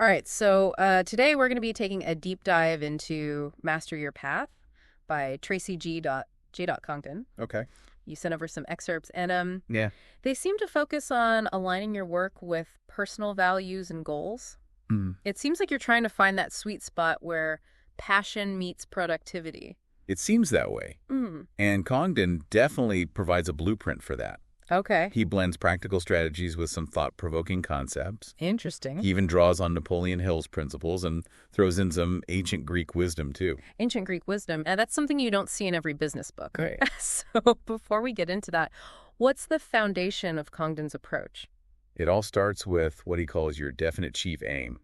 All right, so today we're going to be taking a deep dive into Master Your Path by Tracy J. Congdon. Okay. You sent over some excerpts, and Yeah. they seem to focus on aligning your work with personal values and goals. Mm. It seems like you're trying to find that sweet spot where passion meets productivity. It seems that way. Mm. And Congdon definitely provides a blueprint for that. Okay. He blends practical strategies with some thought-provoking concepts. Interesting. He even draws on Napoleon Hill's principles and throws in some ancient Greek wisdom, too. Ancient Greek wisdom. And that's something you don't see in every business book. Right. So before we get into that, what's the foundation of Congdon's approach? It all starts with what he calls your definite chief aim,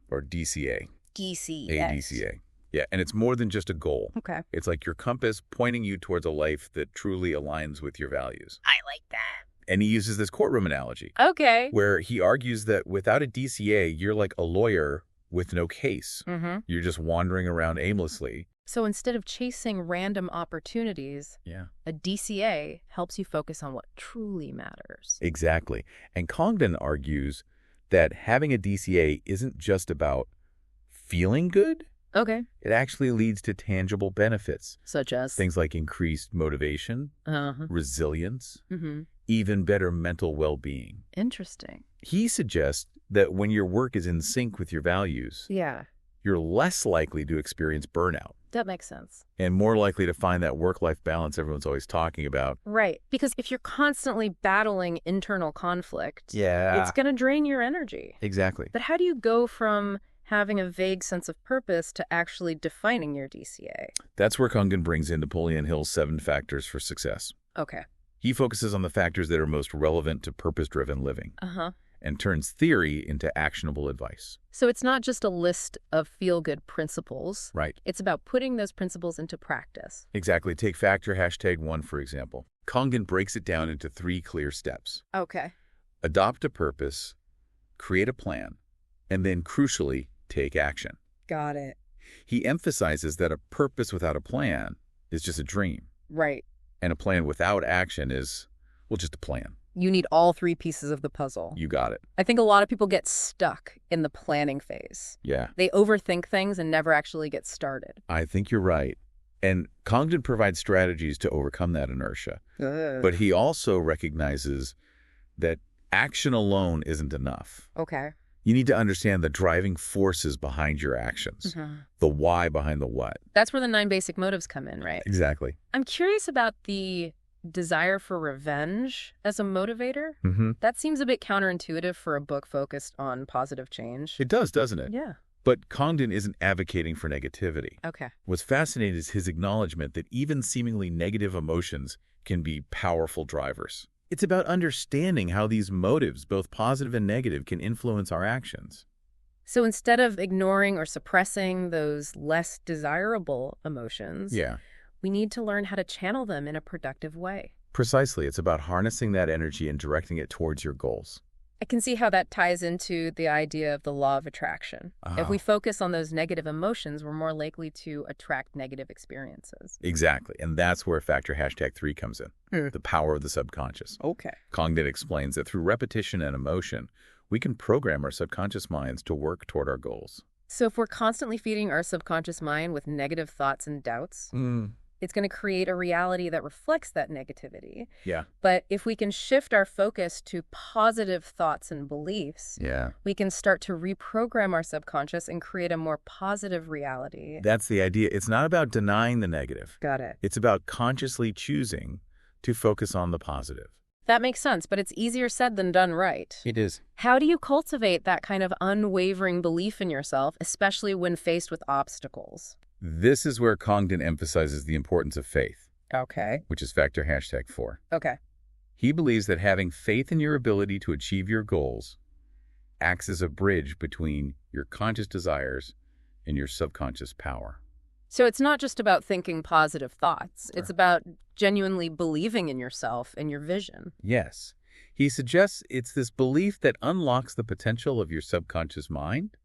or DCA. DCA. ADCA. Yeah, and it's more than just a goal. Okay. It's like your compass pointing you towards a life that truly aligns with your values. I like that. And he uses this courtroom analogy, Okay. where he argues that without a DCA, you're like a lawyer with no case. Mm-hmm. You're just wandering around aimlessly. So instead of chasing random opportunities, Yeah. a DCA helps you focus on what truly matters. Exactly. And Congdon argues that having a DCA isn't just about feeling good. Okay. It actually leads to tangible benefits. Such as? Things like increased motivation, Uh-huh. resilience, Mm-hmm. even better mental well-being. Interesting. He suggests that when your work is in sync with your values, Yeah, you're less likely to experience burnout that makes sense. and more likely to find that work-life balance everyone's always talking about. Right. Because if you're constantly battling internal conflict, Yeah. it's going to drain your energy. Exactly. But how do you go from having a vague sense of purpose to actually defining your DCA? That's where Congdon brings in Napoleon Hill's 7 factors for success. Okay. He focuses on the factors that are most relevant to purpose-driven living Uh-huh. and turns theory into actionable advice. So it's not just a list of feel-good principles. Right. It's about putting those principles into practice. Exactly. Take factor #1, for example. Congdon breaks it down into 3 clear steps. Okay. Adopt a purpose, create a plan, and then, crucially, take action. Got it. He emphasizes that a purpose without a plan is just a dream, Right. and a plan without action is, well, just a plan. You need all 3 pieces of the puzzle. You got it. I think a lot of people get stuck in the planning phase. Yeah, They overthink things and never actually get started. I think you're right. And Congdon provides strategies to overcome that inertia. But he also recognizes that action alone isn't enough. Okay. You need to understand the driving forces behind your actions, the why behind the what. That's where the 9 basic motives come in, right? Exactly. I'm curious about the desire for revenge as a motivator. Mm-hmm. That seems a bit counterintuitive for a book focused on positive change. It does, doesn't it? Yeah. But Congdon isn't advocating for negativity. Okay. What's fascinating is his acknowledgement that even seemingly negative emotions can be powerful drivers. It's about understanding how these motives, both positive and negative, can influence our actions. So instead of ignoring or suppressing those less desirable emotions, Yeah, we need to learn how to channel them in a productive way. precisely. It's about harnessing that energy and directing it towards your goals. I can see how that ties into the idea of the law of attraction. If we focus on those negative emotions, we're more likely to attract negative experiences. Exactly. And that's where factor #3 comes in, the power of the subconscious. Okay. Congdon explains that through repetition and emotion, we can program our subconscious minds to work toward our goals. So if we're constantly feeding our subconscious mind with negative thoughts and doubts, it's going to create a reality that reflects that negativity. Yeah. But if we can shift our focus to positive thoughts and beliefs, Yeah. we can start to reprogram our subconscious and create a more positive reality. That's the idea. It's not about denying the negative. Got it. It's about consciously choosing to focus on the positive. That makes sense, but it's easier said than done, right? It is. How do you cultivate that kind of unwavering belief in yourself, especially when faced with obstacles? This is where Congdon emphasizes the importance of faith, Okay. which is factor #4. Okay. He believes that having faith in your ability to achieve your goals acts as a bridge between your conscious desires and your subconscious power. So it's not just about thinking positive thoughts. Sure. It's about genuinely believing in yourself and your vision. Yes. He suggests it's this belief that unlocks the potential of your subconscious mind,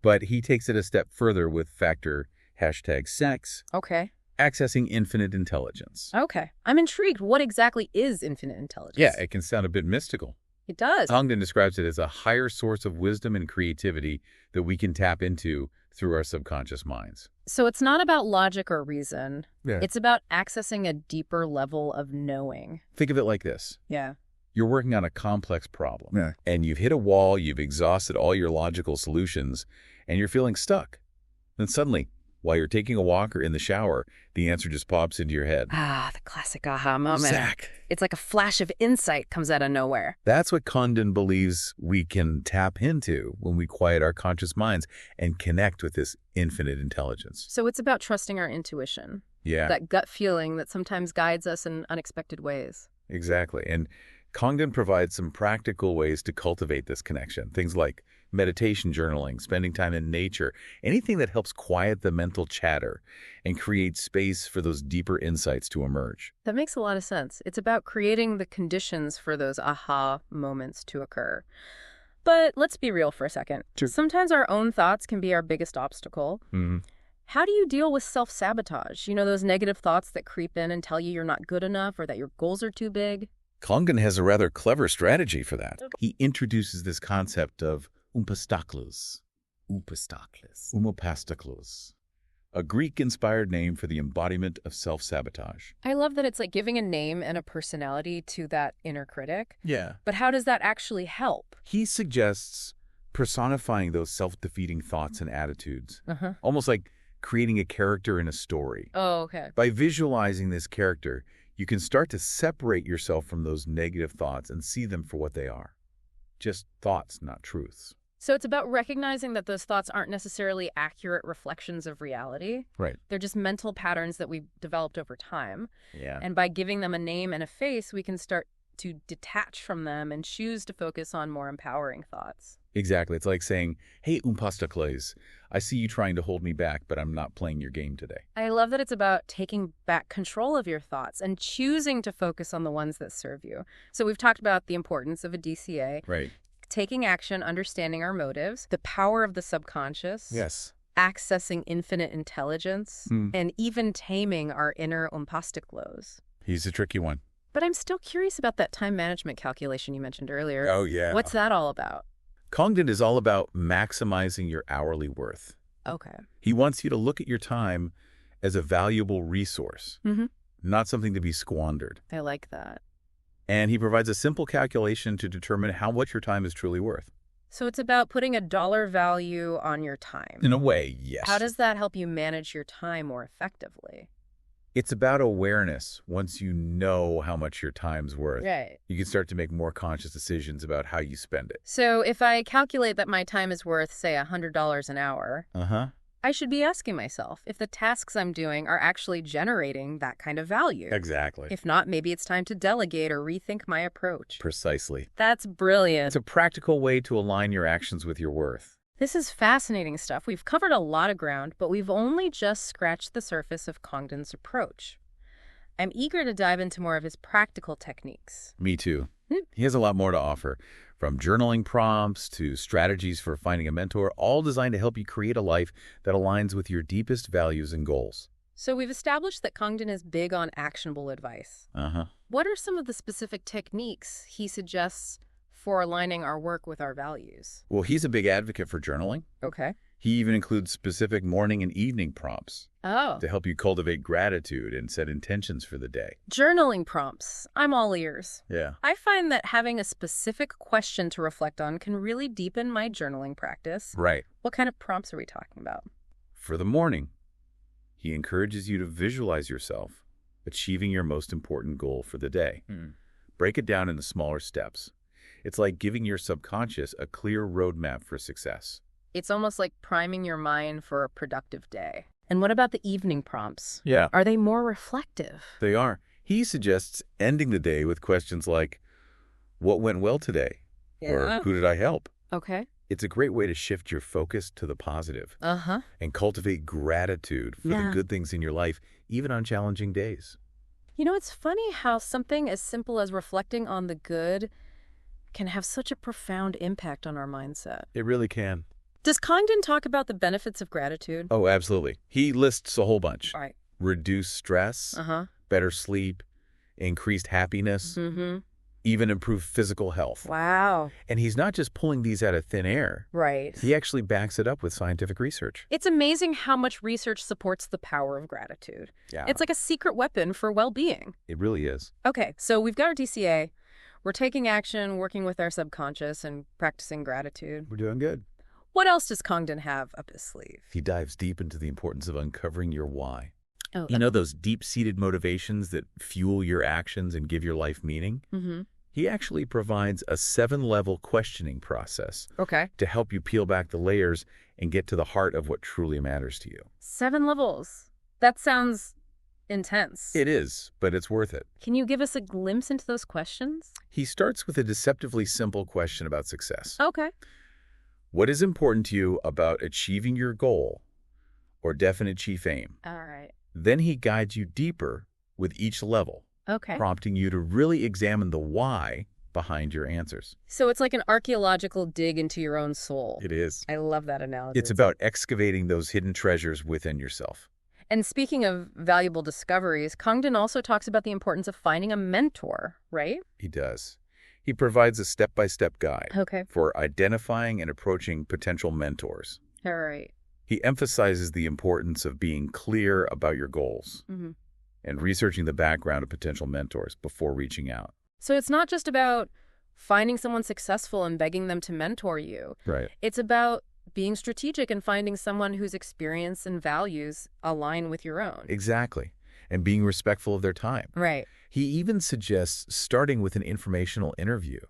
but he takes it a step further with factor #6, Okay. accessing infinite intelligence. Okay. I'm intrigued. What exactly is infinite intelligence? Yeah, it can sound a bit mystical. It does. Congdon describes it as a higher source of wisdom and creativity that we can tap into through our subconscious minds. So it's not about logic or reason. Yeah. It's about accessing a deeper level of knowing. Think of it like this. Yeah. You're working on a complex problem, Yeah. and you've hit a wall, you've exhausted all your logical solutions, and you're feeling stuck. Then suddenly, while you're taking a walk or in the shower, the answer just pops into your head. Ah, the classic aha moment. Zach. It's like a flash of insight comes out of nowhere. That's what Congdon believes we can tap into when we quiet our conscious minds and connect with this infinite intelligence. So it's about trusting our intuition, Yeah, that gut feeling that sometimes guides us in unexpected ways. exactly. And Congdon provides some practical ways to cultivate this connection. Things like meditation, journaling, spending time in nature, anything that helps quiet the mental chatter and create space for those deeper insights to emerge. That makes a lot of sense. It's about creating the conditions for those aha moments to occur. But let's be real for a second. Sure. Sometimes our own thoughts can be our biggest obstacle. Mhm. How do you deal with self-sabotage? You know, those negative thoughts that creep in and tell you you're not good enough or that your goals are too big? Congdon has a rather clever strategy for that. He introduces this concept of umpastaklos, umopastaklos, a Greek-inspired name for the embodiment of self-sabotage. I love that it's like giving a name and a personality to that inner critic. Yeah. But how does that actually help? He suggests personifying those self-defeating thoughts and attitudes, Uh-huh. almost like creating a character in a story. Oh, okay. By visualizing this character, you can start to separate yourself from those negative thoughts and see them for what they are. Just thoughts, not truths. So it's about recognizing that those thoughts aren't necessarily accurate reflections of reality. Right. They're just mental patterns that we've developed over time. Yeah. And by giving them a name and a face, we can start to detach from them and choose to focus on more empowering thoughts. Exactly. It's like saying, hey, umpastakles, I see you trying to hold me back, but I'm not playing your game today. I love that it's about taking back control of your thoughts and choosing to focus on the ones that serve you. So we've talked about the importance of a DCA, Right. taking action, understanding our motives, the power of the subconscious, Yes. accessing infinite intelligence, Hmm. and even taming our inner umpastaklos. He's a tricky one. But I'm still curious about that time management calculation you mentioned earlier. Oh, yeah. What's that all about? Congdon is all about maximizing your hourly worth. Okay. He wants you to look at your time as a valuable resource, Mm-hmm. not something to be squandered. I like that. And he provides a simple calculation to determine how much your time is truly worth. So it's about putting a dollar value on your time. In a way, yes. How does that help you manage your time more effectively? It's about awareness. Once you know how much your time's worth, Right. you can start to make more conscious decisions about how you spend it. So if I calculate that my time is worth, say, $100 an hour, Uh-huh. I should be asking myself if the tasks I'm doing are actually generating that kind of value. Exactly. If not, maybe it's time to delegate or rethink my approach. Precisely. That's brilliant. It's a practical way to align your actions with your worth. This is fascinating stuff. We've covered a lot of ground, but we've only just scratched the surface of Congdon's approach. I'm eager to dive into more of his practical techniques. Me too. Hmm. He has a lot more to offer, from journaling prompts to strategies for finding a mentor, all designed to help you create a life that aligns with your deepest values and goals. So we've established that Congdon is big on actionable advice. Uh-huh. What are some of the specific techniques he suggests for aligning our work with our values? Well, he's a big advocate for journaling. Okay. He even includes specific morning and evening prompts Oh, to help you cultivate gratitude and set intentions for the day. journaling prompts. I'm all ears. Yeah. I find that having a specific question to reflect on can really deepen my journaling practice. Right. What kind of prompts are we talking about? For the morning, he encourages you to visualize yourself achieving your most important goal for the day. Break it down into smaller steps. It's like giving your subconscious a clear roadmap for success. It's almost like priming your mind for a productive day. And what about the evening prompts? Yeah. Are they more reflective? They are. He suggests ending the day with questions like, what went well today? Or who did I help? Okay. It's a great way to shift your focus to the positive Uh-huh. and cultivate gratitude for the Yeah. good things in your life, even on challenging days. You know, it's funny how something as simple as reflecting on the good can have such a profound impact on our mindset. It really can. Does Congdon talk about the benefits of gratitude? Oh, absolutely. He lists a whole bunch. All right. Reduce stress, Uh-huh. better sleep, increased happiness. Mm-hmm. even improve physical health. Wow. And he's not just pulling these out of thin air. Right. He actually backs it up with scientific research. It's amazing how much research supports the power of gratitude. Yeah. It's like a secret weapon for well-being. It really is. Okay, so we've got our DCA. We're taking action, working with our subconscious, and practicing gratitude. We're doing good. What else does Congdon have up his sleeve? He dives deep into the importance of uncovering your why. Oh, You know those deep-seated motivations that fuel your actions and give your life meaning? Mm-hmm. He actually provides a 7-level questioning process Okay. to help you peel back the layers and get to the heart of what truly matters to you. 7 levels. That sounds intense. It is, but it's worth it. Can you give us a glimpse into those questions? He starts with a deceptively simple question about success. Okay. What is important to you about achieving your goal or definite chief aim? All right. Then he guides you deeper with each level, Okay. prompting you to really examine the why behind your answers. So it's like an archaeological dig into your own soul. It is. I love that analogy. It's about excavating those hidden treasures within yourself. And speaking of valuable discoveries, Congdon also talks about the importance of finding a mentor, right? He does. He provides a step-by-step guide Okay. for identifying and approaching potential mentors. All right. He emphasizes the importance of being clear about your goals Mm-hmm. and researching the background of potential mentors before reaching out. So it's not just about finding someone successful and begging them to mentor you. Right. It's about being strategic and finding someone whose experience and values align with your own. Exactly. And being respectful of their time. Right. He even suggests starting with an informational interview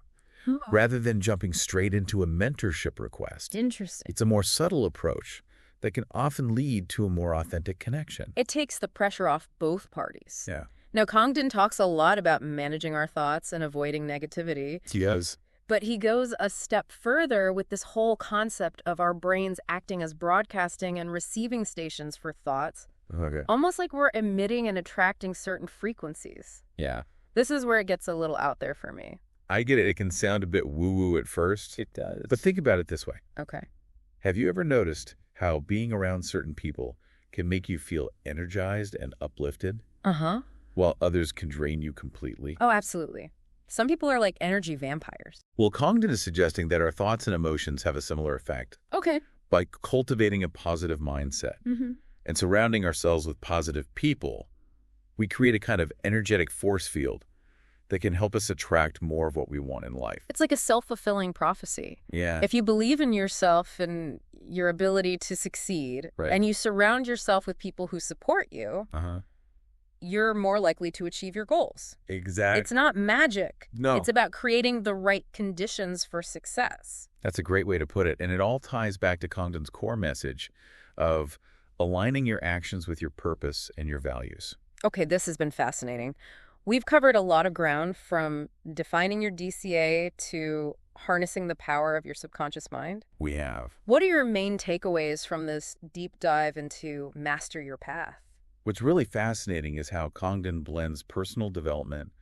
rather than jumping straight into a mentorship request. Interesting. It's a more subtle approach that can often lead to a more authentic connection. It takes the pressure off both parties. Yeah. Now, Congdon talks a lot about managing our thoughts and avoiding negativity, He does. but he goes a step further with this whole concept of our brains acting as broadcasting and receiving stations for thoughts, Okay. almost like we're emitting and attracting certain frequencies. Yeah. This is where it gets a little out there for me. I get it. It can sound a bit woo-woo at first. It does. But think about it this way. Okay. Have you ever noticed how being around certain people can make you feel energized and uplifted, Uh-huh. while others can drain you completely? Oh, absolutely. Some people are like energy vampires. Well, Congdon is suggesting that our thoughts and emotions have a similar effect Okay. by cultivating a positive mindset Mm-hmm. and surrounding ourselves with positive people. We create a kind of energetic force field that can help us attract more of what we want in life. It's like a self-fulfilling prophecy. Yeah. If you believe in yourself and your ability to succeed, Right. and you surround yourself with people who support you, Uh-huh. you're more likely to achieve your goals. Exactly. It's not magic. No. It's about creating the right conditions for success. That's a great way to put it. And it all ties back to Congdon's core message of aligning your actions with your purpose and your values. Okay, this has been fascinating. We've covered a lot of ground, from defining your DCA to harnessing the power of your subconscious mind. We have. What are your main takeaways from this deep dive into master your path? What's really fascinating is how Congdon blends personal development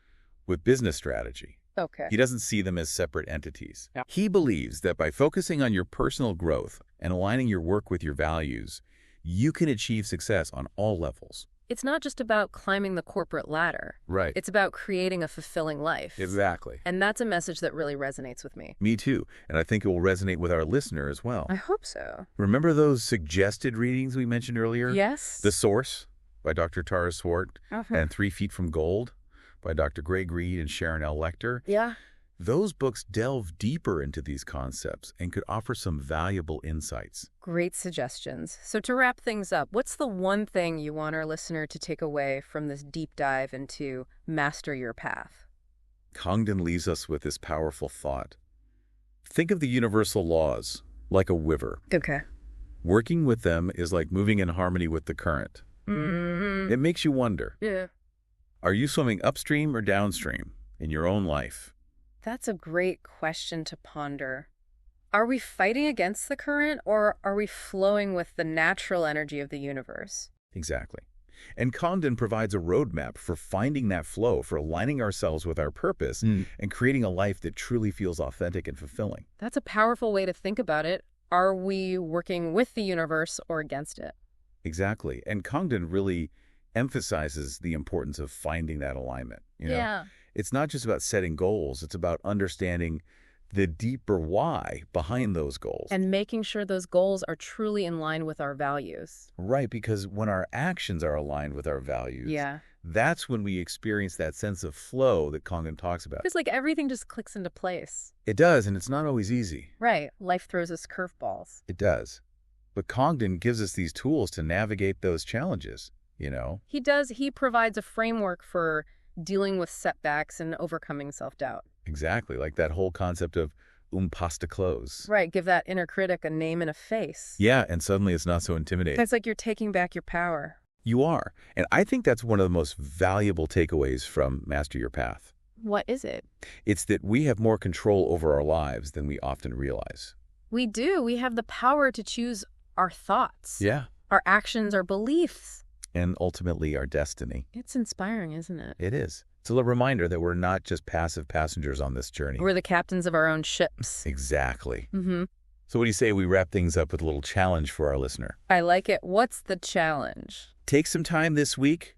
with business strategy. Okay. He doesn't see them as separate entities. Yeah. He believes that by focusing on your personal growth and aligning your work with your values, you can achieve success on all levels. It's not just about climbing the corporate ladder. Right. It's about creating a fulfilling life. Exactly. And that's a message that really resonates with me. Me too. And I think it will resonate with our listener as well. I hope so. Remember those suggested readings we mentioned earlier? Yes. The Source by Dr. Tara Swart Uh-huh. and 3 Feet from Gold by Dr. Greg Reed and Sharon L. Lecter. Yeah. Those books delve deeper into these concepts and could offer some valuable insights. Great suggestions. So to wrap things up, what's the one thing you want our listener to take away from this deep dive into master your path? Congdon leaves us with this powerful thought. Think of the universal laws like a river. Okay. Working with them is like moving in harmony with the current. Mm-hmm. It makes you wonder, Yeah. are you swimming upstream or downstream in your own life? That's a great question to ponder. Are we fighting against the current, or are we flowing with the natural energy of the universe? Exactly. And Congdon provides a roadmap for finding that flow, for aligning ourselves with our purpose and creating a life that truly feels authentic and fulfilling. That's a powerful way to think about it. Are we working with the universe or against it? Exactly. And Congdon really emphasizes the importance of finding that alignment. You know? It's not just about setting goals, it's about understanding the deeper why behind those goals. And making sure those goals are truly in line with our values. Right, because when our actions are aligned with our values, Yeah. that's when we experience that sense of flow that Kangen talks about. It's like everything just clicks into place. It does, and it's not always easy. Right. Life throws us curveballs. It does. But Congdon gives us these tools to navigate those challenges, you know? He does. He provides a framework for dealing with setbacks and overcoming self-doubt. Exactly, like that whole concept of pasta close. Right. Give that inner critic a name and a face. Yeah, and suddenly it's not so intimidating. It's like you're taking back your power. You are. And I think that's one of the most valuable takeaways from Master Your Path. What is it? It's that we have more control over our lives than we often realize. We do. We have the power to choose our thoughts, Yeah. our actions, our beliefs. And ultimately our destiny. It's inspiring, isn't it? It is. It's a little reminder that we're not just passive passengers on this journey. We're the captains of our own ships. Exactly. Mm-hmm. So what do you say we wrap things up with a little challenge for our listener? I like it. What's the challenge? Take some time this week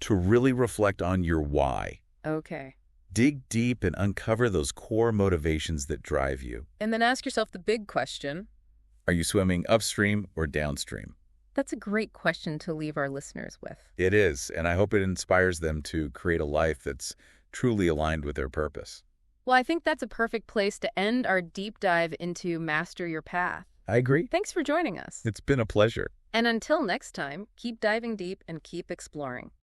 to really reflect on your why. Okay. Dig deep and uncover those core motivations that drive you. And then ask yourself the big question. Are you swimming upstream or downstream? That's a great question to leave our listeners with. It is, and I hope it inspires them to create a life that's truly aligned with their purpose. Well, I think that's a perfect place to end our deep dive into Master Your Path. I agree. Thanks for joining us. It's been a pleasure. And until next time, keep diving deep and keep exploring.